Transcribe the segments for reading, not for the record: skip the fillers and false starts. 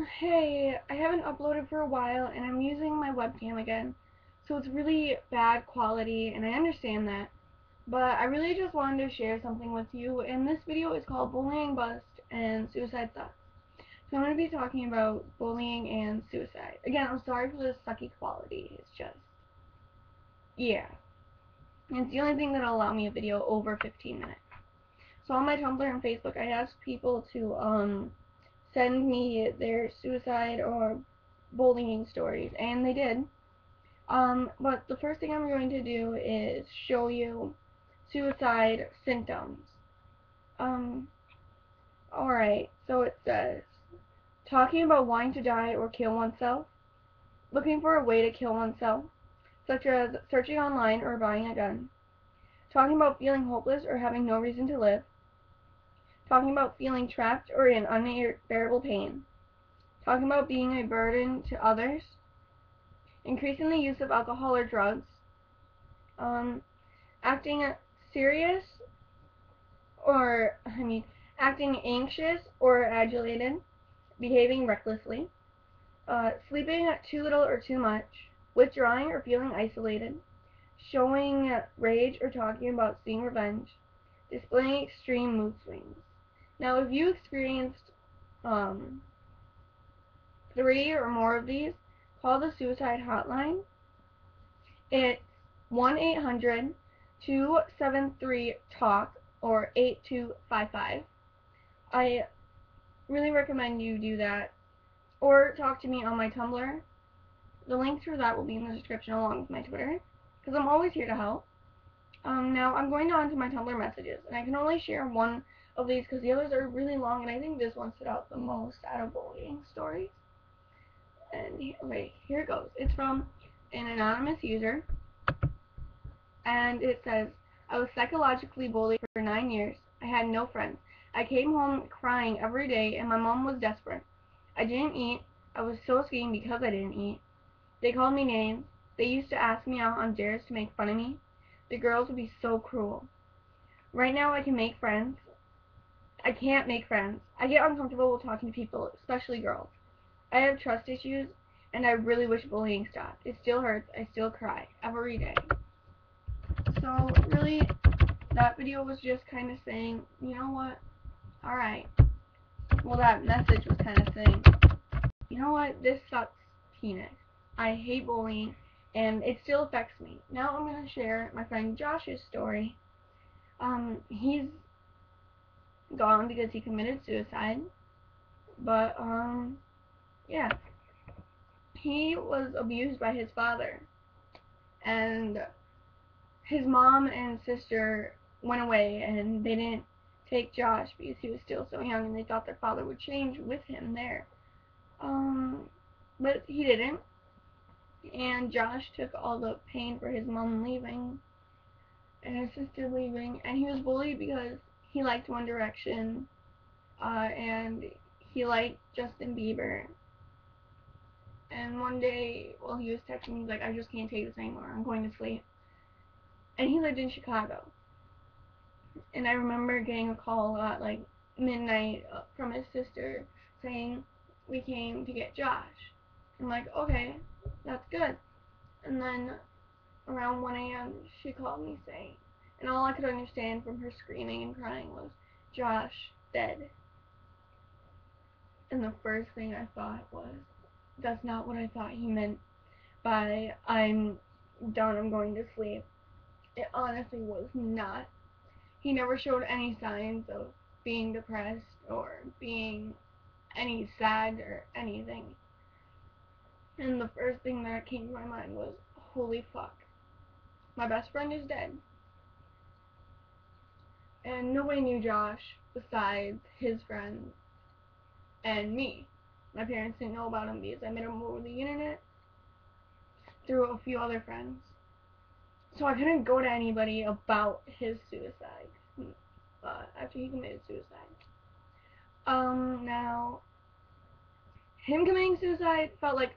Hey, I haven't uploaded for a while and I'm using my webcam again, so it's really bad quality and I understand that, but I really just wanted to share something with you, and this video is called Bullying Bust and Suicide Sucks. So I'm going to be talking about bullying and suicide. Again, I'm sorry for the sucky quality, it's just, yeah. It's the only thing that'll allow me a video over 15 minutes. So on my Tumblr and Facebook, I asked people to, send me their suicide or bullying stories, and they did. But the first thing I'm going to do is show you suicide symptoms. Alright, so it says, talking about wanting to die or kill oneself, looking for a way to kill oneself, such as searching online or buying a gun, talking about feeling hopeless or having no reason to live, talking about feeling trapped or in unbearable pain, talking about being a burden to others, increasing the use of alcohol or drugs, acting serious acting anxious or agitated, behaving recklessly, sleeping too little or too much, withdrawing or feeling isolated, showing rage or talking about seeing revenge, displaying extreme mood swings. Now, if you experienced 3 or more of these, call the suicide hotline. It's 1-800-273-TALK or 8255. I really recommend you do that, or talk to me on my Tumblr. The links for that will be in the description along with my Twitter, because I'm always here to help. Now I'm going on to my Tumblr messages, and I can only share one of these because the others are really long, and I think this one stood out the most out of bullying stories. And okay, here it goes. It's from an anonymous user, and it says, I was psychologically bullied for 9 years. I had no friends. I came home crying every day, and my mom was desperate. I didn't eat. I was so skinny because I didn't eat. They called me names. They used to ask me out on dares to make fun of me. The girls would be so cruel. Right now I can make friends. I can't make friends. I get uncomfortable with talking to people, especially girls. I have trust issues, and I really wish bullying stopped. It still hurts. I still cry every day. So really, that video was just kind of saying, you know what, alright. Well, that message was kind of saying, you know what, this sucks penis. I hate bullying, and it still affects me. Now I'm going to share my friend Josh's story. He's gone because he committed suicide, but, yeah. He was abused by his father, and his mom and sister went away, and they didn't take Josh because he was still so young, and they thought their father would change with him there. But he didn't, and Josh took all the pain for his mom leaving and his sister leaving, and he was bullied because he liked One Direction, and he liked Justin Bieber. And one day, while he was texting me, he's like, I just can't take this anymore, I'm going to sleep. And he lived in Chicago. And I remember getting a call at like midnight from his sister saying, we came to get Josh. I'm like, okay, that's good. And then around 1 a.m. she called me saying, and all I could understand from her screaming and crying was, Josh, dead. And the first thing I thought was, that's not what I thought he meant by I'm done, I'm going to sleep. It honestly was not. He never showed any signs of being depressed or being any sad or anything. And the first thing that came to my mind was, holy fuck, my best friend is dead. And nobody knew Josh besides his friends and me. My parents didn't know about him because I met him over the internet through a few other friends. So I couldn't go to anybody about his suicide after he committed suicide. Now, him committing suicide felt like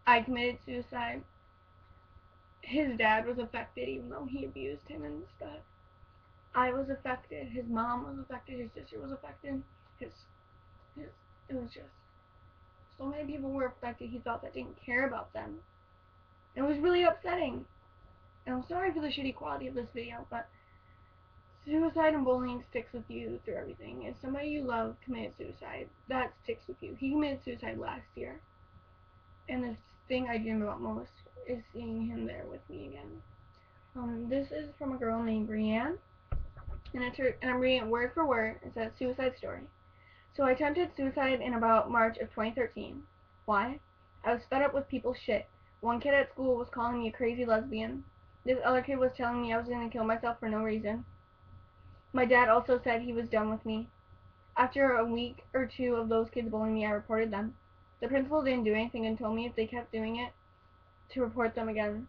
I committed suicide. His dad was affected even though he abused him and stuff. I was affected, his mom was affected, his sister was affected, it was just So many people were affected. He thought that didn't care about them. It was really upsetting. And I'm sorry for the shitty quality of this video, but suicide and bullying sticks with you through everything. If somebody you love committed suicide, that sticks with you. He committed suicide last year. And the thing I dream about most is seeing him there with me again. This is from a girl named Brianne, and I'm reading it word for word. It says, suicide story. So I attempted suicide in about March of 2013. Why? I was fed up with people's shit. One kid at school was calling me a crazy lesbian. This other kid was telling me I was going to kill myself for no reason. My dad also said he was done with me. After a week or two of those kids bullying me, I reported them. The principal didn't do anything and told me if they kept doing it, to report them again.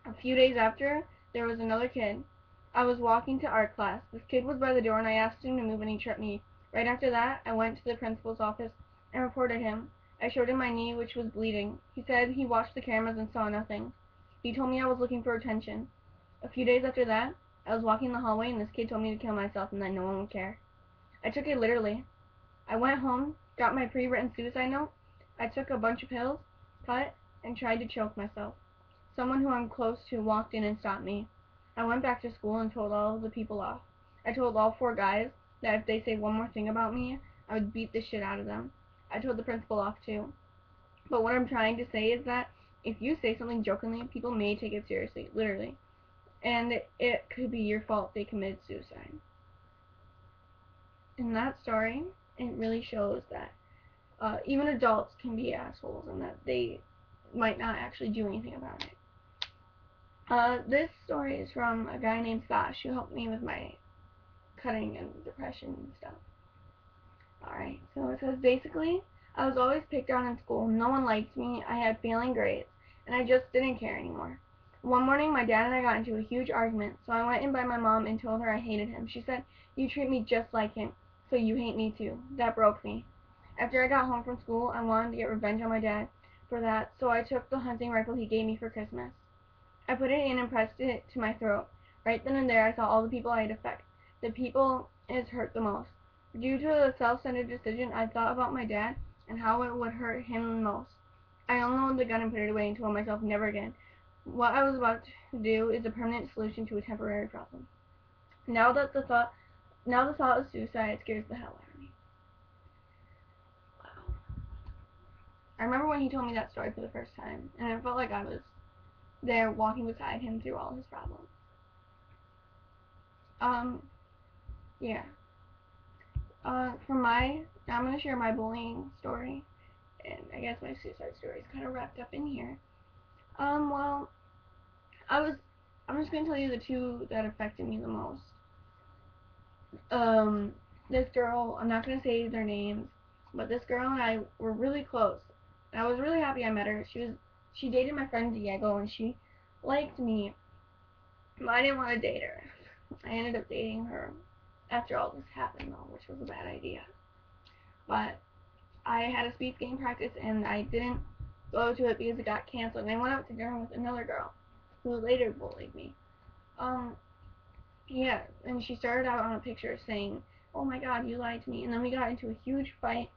A few days after, there was another kid. I was walking to art class. This kid was by the door and I asked him to move and he tripped me. Right after that, I went to the principal's office and reported him. I showed him my knee, which was bleeding. He said he watched the cameras and saw nothing. He told me I was looking for attention. A few days after that, I was walking in the hallway and this kid told me to kill myself and that no one would care. I took it literally. I went home, got my pre-written suicide note. I took a bunch of pills, cut, and tried to choke myself. Someone who I'm close to walked in and stopped me. I went back to school and told all of the people off. I told all 4 guys that if they say one more thing about me, I would beat the shit out of them. I told the principal off too. But what I'm trying to say is that if you say something jokingly, people may take it seriously, literally. And it could be your fault they committed suicide. In that story, it really shows that even adults can be assholes and that they might not actually do anything about it. This story is from a guy named Sash who helped me with my cutting and depression and stuff. Alright, so it says, basically, I was always picked on in school. No one liked me. I had failing grades, and I just didn't care anymore. One morning, my dad and I got into a huge argument, so I went in by my mom and told her I hated him. She said, you treat me just like him, so you hate me too. That broke me. After I got home from school, I wanted to get revenge on my dad for that, so I took the hunting rifle he gave me for Christmas. I put it in and pressed it to my throat. Right then and there, I saw all the people I'd affect. The people it hurt the most. Due to a self-centered decision, I thought about my dad and how it would hurt him the most. I unloaded the gun and put it away and told myself never again. What I was about to do is a permanent solution to a temporary problem. Now the thought of suicide scares the hell out of me. Wow. I remember when he told me that story for the first time, and it felt like I was there walking beside him through all his problems. Yeah. I'm going to share my bullying story, and I guess my suicide story is kind of wrapped up in here. Well, I'm just going to tell you the 2 that affected me the most. This girl, I'm not going to say their names, but this girl and I were really close. And I was really happy I met her. She dated my friend Diego, and she liked me, but I didn't want to date her. I ended up dating her after all this happened, though, which was a bad idea. But I had a speed skating practice, and I didn't go to it because it got canceled, and I went out to dinner with another girl who later bullied me. Yeah, and she started out on a picture saying, oh my god, you lied to me, and then we got into a huge fight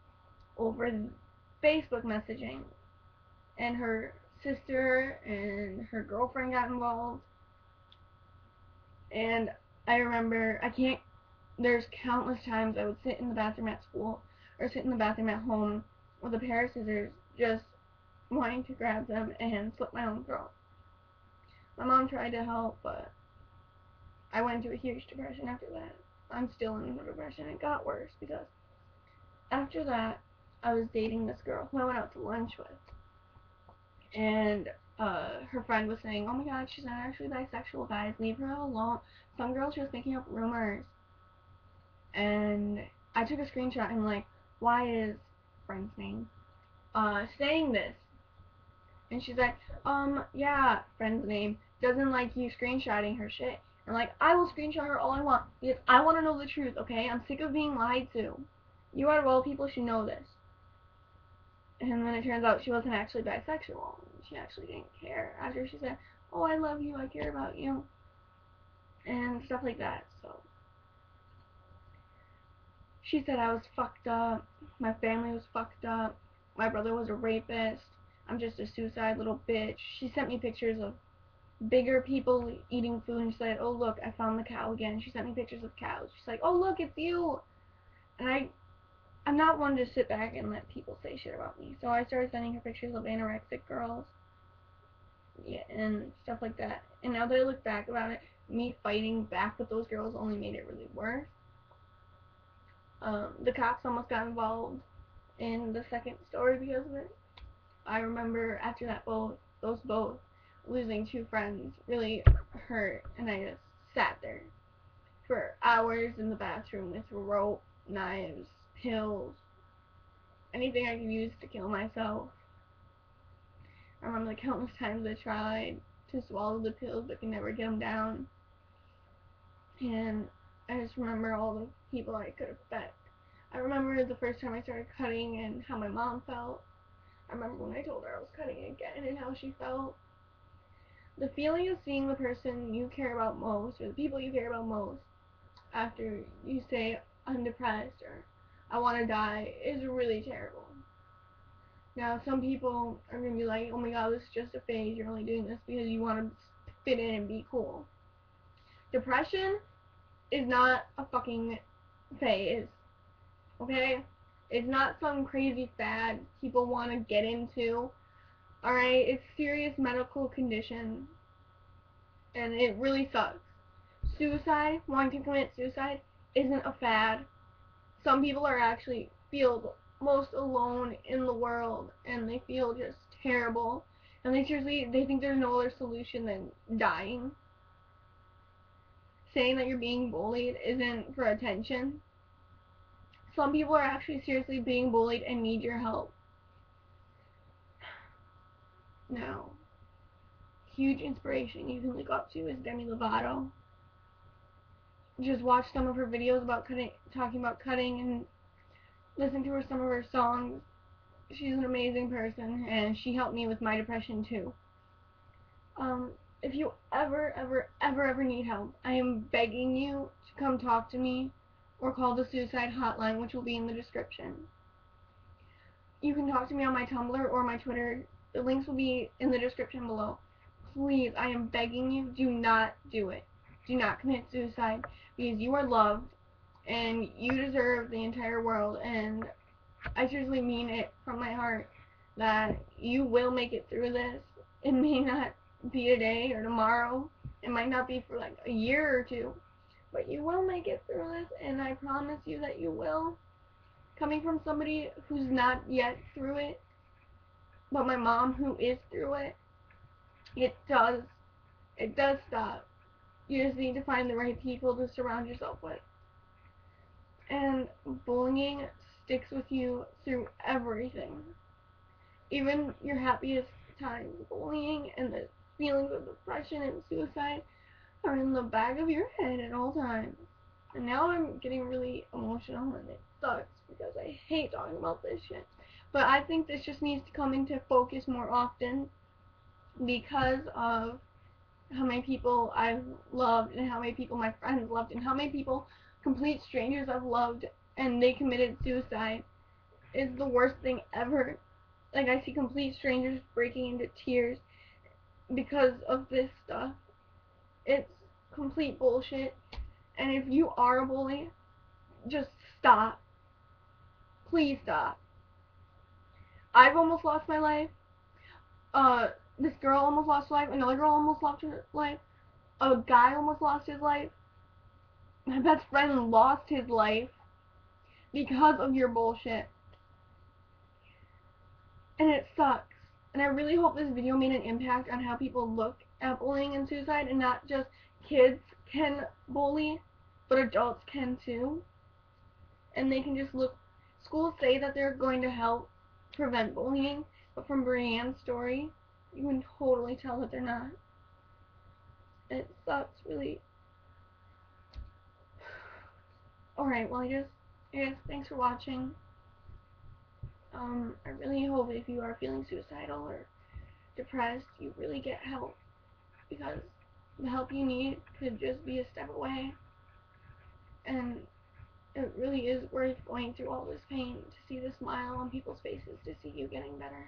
over Facebook messaging, and her sister and her girlfriend got involved, and I remember, there's countless times I would sit in the bathroom at school, or sit in the bathroom at home with a pair of scissors, just wanting to grab them and slit my own throat. My mom tried to help, but I went into a huge depression after that. I'm still in a depression. It got worse because after that, I was dating this girl who I went out to lunch with. And her friend was saying, oh my god, she's not actually bisexual, guys. Leave her alone. Some girl she was making up rumors. And I took a screenshot and like, why is friend's name saying this? And she's like, yeah, friend's name doesn't like you screenshotting her shit. And like, I will screenshot her all I want because I want to know the truth, okay? I'm sick of being lied to. You out of all people should know this. And then it turns out she wasn't actually bisexual. She actually didn't care. After she said, oh, I love you, I care about you, and stuff like that. So she said I was fucked up, my family was fucked up, my brother was a rapist. I'm just a suicide little bitch. She sent me pictures of bigger people eating food, and she said, oh look, I found the cow again. She sent me pictures of cows. She's like, oh look, it's you. And I'm not one to sit back and let people say shit about me. So I started sending her pictures of anorexic girls, yeah, and stuff like that. And now that I look back about it, me fighting back with those girls only made it really worse. The cops almost got involved in the second story because of it. I remember after that those both losing two friends really hurt, and I just sat there for hours in the bathroom with rope, knives, pills, anything I could use to kill myself. I remember the countless times I tried to swallow the pills but could never get them down. And I just remember all the people I could affect. I remember the first time I started cutting and how my mom felt. I remember when I told her I was cutting again and how she felt. The feeling of seeing the person you care about most, or the people you care about most, after you say, I'm depressed or I want to die, is really terrible. Now, some people are going to be like, oh my god, this is just a phase, you're only doing this because you want to fit in and be cool. Depression is not a fucking phase, okay? It's not some crazy fad people want to get into, alright? It's serious medical condition, and it really sucks. Suicide, wanting to commit suicide, isn't a fad. Some people are actually feel the most alone in the world, and they feel just terrible, and they think there's no other solution than dying. Saying that you're being bullied isn't for attention. Some people are actually seriously being bullied and need your help. Now, huge inspiration you can look up to is Demi Lovato. Just watch some of her videos about talking about cutting, and listen to some of her songs. She's an amazing person, and she helped me with my depression too. If you ever need help, I am begging you to come talk to me or call the suicide hotline, which will be in the description. You can talk to me on my Tumblr or my Twitter. The links will be in the description below. Please, I am begging you, do not do it. Do not commit suicide, because you are loved and you deserve the entire world, and I seriously mean it from my heart that you will make it through this. It may not be today or tomorrow. It might not be for like a year or two, but you will make it through this, and I promise you that you will. Coming from somebody who's not yet through it, but my mom who is through it, it does stop. You just need to find the right people to surround yourself with. And bullying sticks with you through everything. Even your happiest times, bullying and the feelings of depression and suicide are in the back of your head at all times. And now I'm getting really emotional, and it sucks because I hate talking about this shit. But I think this just needs to come into focus more often because of how many people I've loved and how many people my friends loved and how many people complete strangers I've loved and they committed suicide is the worst thing ever. Like, I see complete strangers breaking into tears because of this stuff. It's complete bullshit. And if you are a bully, just stop. Please stop. I've almost lost my life. This girl almost lost her life. Another girl almost lost her life. A guy almost lost his life. My best friend lost his life because of your bullshit. And it sucks. And I really hope this video made an impact on how people look at bullying and suicide, and not just kids can bully, but adults can too. And they can just look. Schools say that they're going to help prevent bullying, but from Brianne's story, you can totally tell that they're not. It sucks, really. Alright, well, I guess thanks for watching. I really hope if you are feeling suicidal or depressed, you really get help, because the help you need could just be a step away. And it really is worth going through all this pain to see the smile on people's faces, to see you getting better.